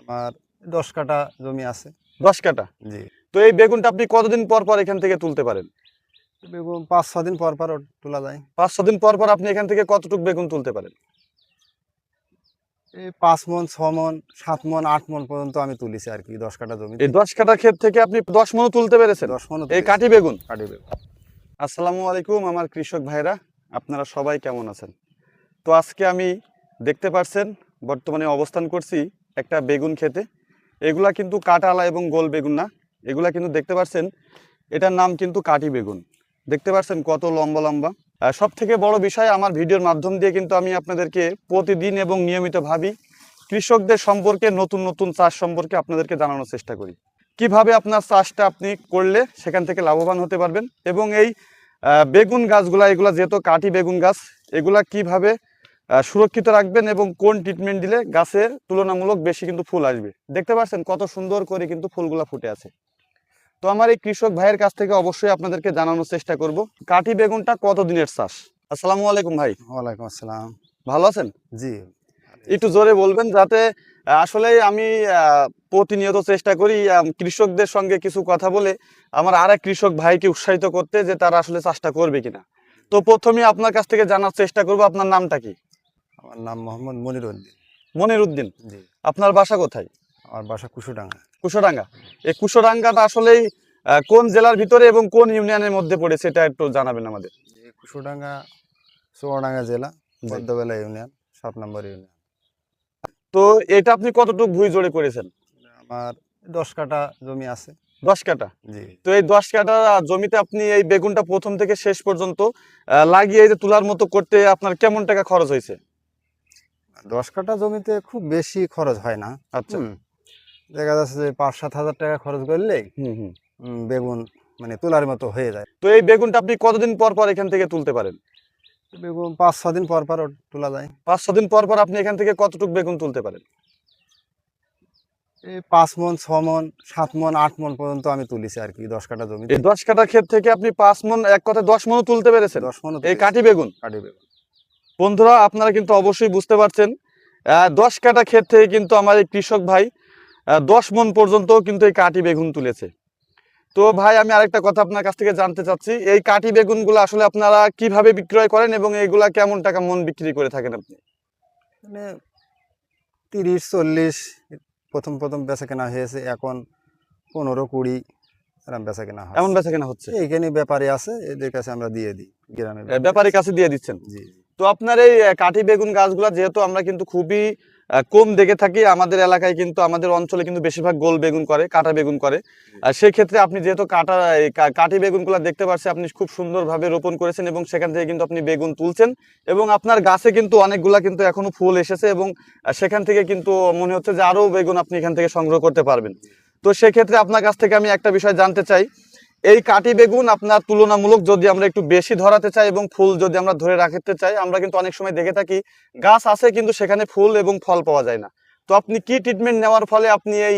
আমার 10 কাঠা জমি আছে। 10 কাঠা। জি। তো এই বেগুনটা আপনি কতদিন পর পর এখান থেকে তুলতে পারেন? বেগুন 5-6 দিন পর পর তোলা যায়। 5-6 দিন পর পর আপনি এখান থেকে কতটুকু বেগুন তুলতে পারেন? এই 5 মণ, 6 মণ, 7 মণ, 8 মণ পর্যন্ত আমি তুলেছি আর কি 10 কাঠা জমিতে। এই 10 কাঠা ক্ষেত থেকে আপনি 10 মণ তুলতে পেরেছেন 10 মণও এই তুলেছি। কাঠি বেগুন? কাঠি বেগুন। আসসালামু আলাইকুম আমার কৃষক ভাইরা, আপনারা সবাই কেমন আছেন? তো আজকে আমি দেখতে পাচ্ছেন বর্তমানে অবস্থান করছি একটা বেগুন খেতে। এগুলা কিন্তু কাঁটালা এবং গোল বেগুন না, এগুলা কিন্তু দেখতে পাচ্ছেন এটার নাম কিন্তু কাঠি বেগুন। দেখতে পাচ্ছেন কত লম্বা লম্বা। সব থেকে বড় বিষয়, আমার ভিডিওর মাধ্যম দিয়ে কিন্তু আমি আপনাদেরকে প্রতিদিন এবং নিয়মিতভাবেই কৃষকদের সম্পর্কে, নতুন নতুন চাষ সম্পর্কে আপনাদেরকে জানানোর চেষ্টা করি। কিভাবে আপনার চাষটা আপনি করলে সেখান থেকে লাভবান হতে পারবেন, এবং এই বেগুন গাছগুলা, এগুলা যেহেতু কাঠি বেগুন গাছ, এগুলা কিভাবে সুরক্ষিত রাখবেন এবং কোন ট্রিটমেন্ট দিলে গাছের তুলনামূলক বেশি কিন্তু ফুল আসবে। দেখতে পাচ্ছেন কত সুন্দর করে কিন্তু ফুলগুলা ফুটে আছে। তো আমার এই কৃষক ভাইয়ের কাছ থেকে অবশ্যই আপনাদেরকে জানানোর চেষ্টা করব কাঠি বেগুনটা কত দিনের চাষ। আসসালামু আলাইকুম ভাই। ওয়ালাইকুম আসসালাম। ভালো আছেন? জি। একটু জোরে বলবেন, যাতে আসলে আমি প্রতিনিয়ত চেষ্টা করি কৃষকদের সঙ্গে কিছু কথা বলে আমার আরেক কৃষক ভাইকে উৎসাহিত করতে, যে তারা আসলে চাষটা করবে কিনা। তো প্রথমে আপনার কাছ থেকে জানার চেষ্টা করব, আপনার নামটা কি? আমার নাম মোহাম্মদ মনিরউদ্দিন। মনিরউদ্দিন। জি। আপনার বাসা কোথায়? আমার বাসা কুশুডাঙ্গা। কুশোডাঙ্গা। এই কুশোডাঙ্গাটা আসলেই কোন জেলার ভিতরে এবং কোন ইউনিয়নের মধ্যে পড়েছে, এটা একটু জানাবেন আমাদের। এই কুশুডাঙ্গা চুয়াডাঙ্গা জেলা, বদ্ধবেলা ইউনিয়ন, 7 নম্বর ইউনিয়ন। তো এটা আপনি কতটুকু ভুঁই জোড়ে করেছেন? আমার 10 কাঠা জমি আছে। 10 কাঠা। জি। তো এই 10 কাঠা জমিতে আপনি এই বেগুনটা প্রথম থেকে শেষ পর্যন্ত লাগিয়ে এই যে তুলার মতো করতে আপনার কেমন টাকা খরচ হয়েছে? 10 কাঠা জমিতে খুব বেশি খরচ হয় না। আচ্ছা। দেখা যাচ্ছে যে 5-7 হাজার টাকা খরচ করলেই বেগুন মানে তোলার মতো হয়ে যায়। তো এই বেগুনটা আপনি কতদিন পর পর এখান থেকে তুলতে পারেন? বেগুন 5-6 দিন পর পর তোলা যায়। 5-6 দিন পর পর আপনি এখান থেকে কতটুকু বেগুন তুলতে পারেন? এই 5 মণ, 6 মণ, 7 মণ, 8 মণ পর্যন্ত আমি তুলেছি আর কি 10 কাঠা জমিতে। এই 10 কাঠা ক্ষেত থেকে আপনি 5 মণ, এক কথায় 10 মণও তুলতে পেরেছেন 10 মণও এই তুলেছি। কাঠি বেগুন? কাঠি বেগুন। বন্ধুরা, আপনারা কিন্তু অবশ্যই বুঝতে পারছেন 10 কাঠা ক্ষেত থেকে কিন্তু আমার এই কৃষক ভাই 10 মণ পর্যন্ত কিন্তু এই কাঠি বেগুন তুলেছে। তো ভাই, আমি আরেকটা কথা আপনার কাছ থেকে জানতে চাচ্ছি, এই কাঠি বেগুনগুলো আসলে আপনারা কিভাবে বিক্রয় করেন এবং এইগুলা কেমন টাকা মন বিক্রি করে থাকেন আপনি? মানে 30-40 প্রথম বেচা কেনা হয়েছে, এখন 15-20 এরকম বেচা কেনা হয়। এমন বেচা কেনা হচ্ছে? এইখানে ব্যাপারী আছে, এদের কাছে আমরা দিয়ে দিই, গ্রামের ব্যাপারীর কাছে দিয়ে দিচ্ছেন? জি। তো আপনার এই কাঠি বেগুন গাছগুলা যেহেতু আমরা কিন্তু খুবই কম দেখে থাকি, আমাদের এলাকায় কিন্তু, আমাদের অঞ্চলে কিন্তু বেশিরভাগ গোল বেগুন করে, কাটা বেগুন করে। আর সেই ক্ষেত্রে আপনি যেহেতু কাঠি বেগুনগুলা দেখতে পাচ্ছি আপনি খুব সুন্দরভাবে রোপণ করেছেন এবং সেখান থেকে কিন্তু আপনি বেগুন তুলছেন, এবং আপনার গাছে কিন্তু অনেকগুলা কিন্তু এখনো ফুল এসেছে, এবং সেখান থেকে কিন্তু মনে হচ্ছে যে আরো বেগুন আপনি এখান থেকে সংগ্রহ করতে পারবেন। তো সেক্ষেত্রে আপনার কাছ থেকে আমি একটা বিষয় জানতে চাই, এই কাঠি বেগুন আপনার তুলনামূলক যদি আমরা একটু বেশি ধরাতে চাই এবং ফুল যদি আমরা ধরে রাখতে চাই, আমরা কিন্তু অনেক সময় দেখে থাকি গাছ আছে কিন্তু সেখানে ফুল এবং ফল পাওয়া যায় না। তো আপনি কি ট্রিটমেন্ট নেওয়ার ফলে আপনি এই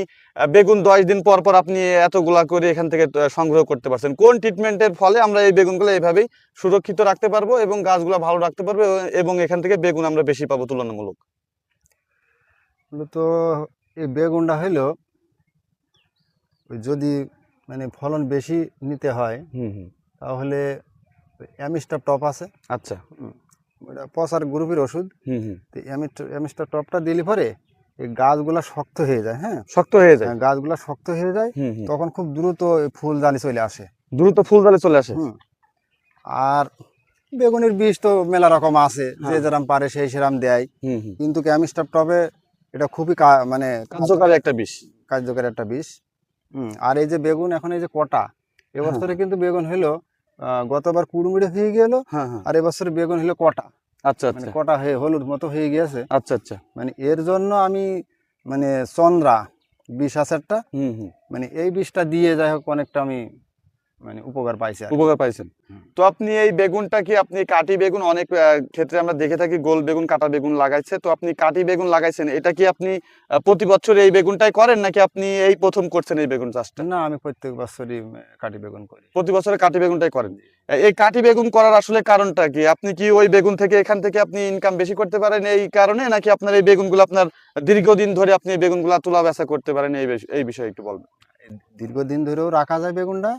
বেগুন 10 দিন পর পর আপনি এতগুলা করে এখান থেকে সংগ্রহ করতে পারছেন? কোন ট্রিটমেন্টের ফলে আমরা এই বেগুনগুলো এইভাবেই সুরক্ষিত রাখতে পারবো এবং গাছগুলো ভালো রাখতে পারবো, এবং এখান থেকে বেগুন আমরা বেশি পাবো তুলনামূলক? তো এই বেগুনটা হইলো যদি মানে ফলন বেশি নিতে হয় তাহলে অ্যামিস্টার টপ আছে। আচ্ছা। ওটা পচার গ্রুপের ওষুধ। হুম হুম। তো অ্যামিস্টার টপটা দিলে পরে এই গাছগুলা শক্ত হয়ে যায়। হ্যাঁ, শক্ত হয়ে যায়? গাছগুলা শক্ত হয়ে যায়, তখন খুব দ্রুত ফুল জালি চলে আসে, দ্রুত ফুল জালে চলে আসে। আর বেগুনের বীজ তো মেলা রকম আছে, যে যেরাম পারে সেই সেরাম দেয়, কিন্তু অ্যামিস্টার টপে এটা খুবই মানে কার্যকারী একটা বিষ। কার্যকরী একটা বিষ। আর এই যে বেগুন এখন এই যে কটা, এবছরে কিন্তু বেগুন হলো গতবার কুড়মুড়ে হয়ে গেল, আর এবছরে বেগুন হলো কটা। আচ্ছা মানে আচ্ছা। কটা হয়ে হলুদ মতো হয়ে গিয়েছে। আচ্ছা আচ্ছা। মানে এর জন্য আমি মানে চন্দ্রা বিষ আছে একটা, মানে এই বিষটা দিয়ে যাই হোক অনেকটা আমি মানে উপকার পাইছে আর কি। উপকার পাইছেন। হুম। তো আপনি এই বেগুনটা কি আপনি কাটি বেগুন অনেক ক্ষেত্রে আমরা দেখে থাকি গোল বেগুন কাটা বেগুন লাগাইছে, তো আপনি কাটি বেগুন লাগাইছেন, এটা কি আপনি প্রতি বছর এই বেগুনটাই করেন নাকি আপনি এই প্রথম করছেন এই বেগুন চাষটা? না, আমি প্রত্যেক বছরই কাঠি বেগুন করি। প্রতি বছরে কাটি বেগুনটাই করেন। এই কাটি বেগুন করার আসলে কারণটা কি? আপনি কি ওই বেগুন থেকে এখান থেকে আপনি ইনকাম বেশি করতে পারেন এই কারণে, নাকি আপনার এই বেগুনগুলো আপনার দীর্ঘদিন ধরে আপনি এই বেগুনগুলো তোলা বেচা করতে পারেন, এই বিষয়ে একটু বলবেন। দীর্ঘদিন ধরেও রাখা যায় বেগুনটা,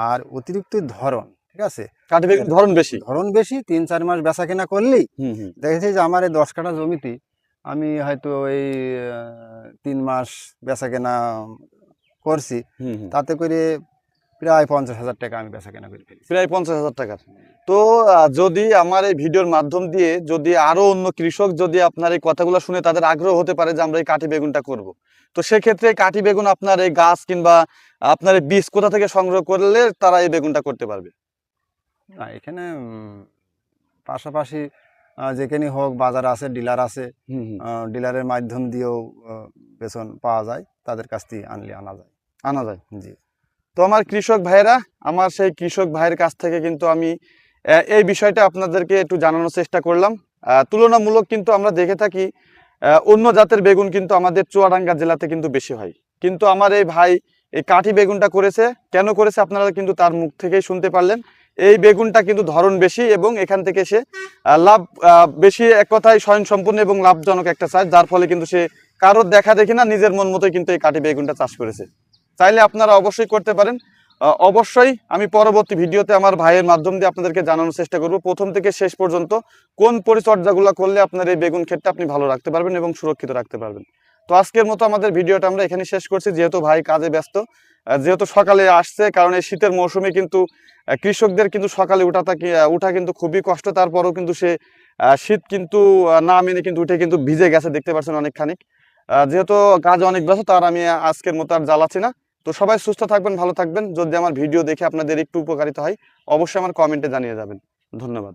আর অতিরিক্ত ধরন, ঠিক আছে, কাটি বেগুন ধরন বেশি। ধরন বেশি, 3-4 মাস বেচা কেনা করলেই হুম হুম দেখেছি যে আমার এই 10 কাঠা জমিতে আমি হয়তো এই 3 মাস বেচা কেনা করছি, হুম হুম। তাতে করে প্রায় 50,000 টাকা আমি বেচা কেনা করে ফেলেছি। প্রায় 50,000 টাকার। তো যদি আমার এই ভিডিওর মাধ্যম দিয়ে যদি আরো অন্য কৃষক যদি আপনার এই কথাগুলো শুনে তাদের আগ্রহ হতে পারে যে আমরা এই কাঠি বেগুনটা করব, তো সেক্ষেত্রে এই কাঠি বেগুন আপনার এই গাছ কিংবা আপনার এই বীজ কোথা থেকে সংগ্রহ করলে তারা এই বেগুনটা করতে পারবে? না, এখানে পাশাপাশি যেখানে হোক বাজার আছে, ডিলার আছে, হুম হুম। ডিলারের মাধ্যম দিয়েও বেতন পাওয়া যায়, তাদের কাছ থেকে আনলে আনা যায়। আনা যায়। জি। তো আমার কৃষক ভাইরা, আমার সেই কৃষক ভাইয়ের কাছ থেকে কিন্তু আমি এই বিষয়টা আপনাদেরকে একটু জানানোর চেষ্টা করলাম। তুলনামূলক কিন্তু আমরা দেখে থাকি অন্য জাতের বেগুন কিন্তু আমাদের চুয়াডাঙ্গা জেলাতে কিন্তু বেশি হয়, কিন্তু আমার এই ভাই এই কাঠি বেগুনটা করেছে। কেন করেছে আপনারা কিন্তু তার মুখ থেকেই শুনতে পারলেন। এই বেগুনটা কিন্তু ধরন বেশি এবং এখান থেকে সে লাভ বেশি, এক কথায় স্বয়ংসম্পূর্ণ এবং লাভজনক একটা চাষ, যার ফলে কিন্তু সে কারোর দেখা দেখি না নিজের মন মতোই কিন্তু এই কাঠি বেগুনটা চাষ করেছে। চাইলে আপনারা অবশ্যই করতে পারেন। অবশ্যই আমি পরবর্তী ভিডিওতে আমার ভাইয়ের মাধ্যম দিয়ে আপনাদেরকে জানানোর চেষ্টা করব প্রথম থেকে শেষ পর্যন্ত কোন পরিচর্যাগুলো করলে আপনার এই বেগুন ক্ষেতটা আপনি ভালো রাখতে পারবেন এবং সুরক্ষিত রাখতে পারবেন। তো আজকের মতো আমাদের ভিডিওটা আমরা এখানে শেষ করছি, যেহেতু ভাই কাজে ব্যস্ত, যেহেতু সকালে আসছে, কারণ এই শীতের মৌসুমে কিন্তু কৃষকদের কিন্তু সকালে উঠা কিন্তু খুবই কষ্ট, তারপরেও কিন্তু সে শীত কিন্তু না মেনে কিন্তু উঠে কিন্তু ভিজে গেছে, দেখতে পাচ্ছেন অনেকখানি। যেহেতু কাজ অনেক ব্যস্ত, তার আমি আজকের মতো আর জ্বালাচ্ছি না। তো সবাই সুস্থ থাকবেন, ভালো থাকবেন। যদি আমার ভিডিও দেখে আপনাদের একটু উপকারিতা হয়, অবশ্যই আমার কমেন্টে জানিয়ে যাবেন। ধন্যবাদ।